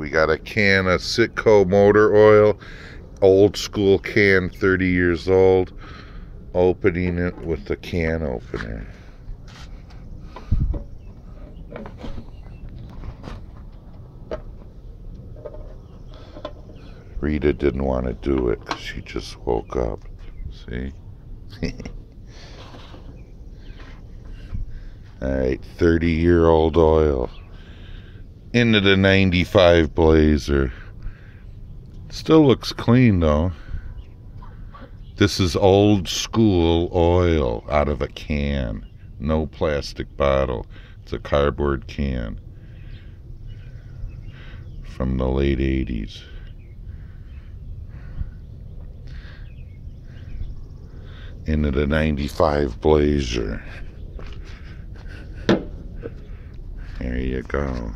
We got a can of Citgo motor oil, old school can, 30 years old. Opening it with the can opener. Rita didn't want to do it because she just woke up. See? Alright, 30-year-old oil. Into the 95 Blazer. Still looks clean though. This is old school oil out of a can. No plastic bottle. It's a cardboard can. From the late 80s. Into the 95 Blazer. There you go.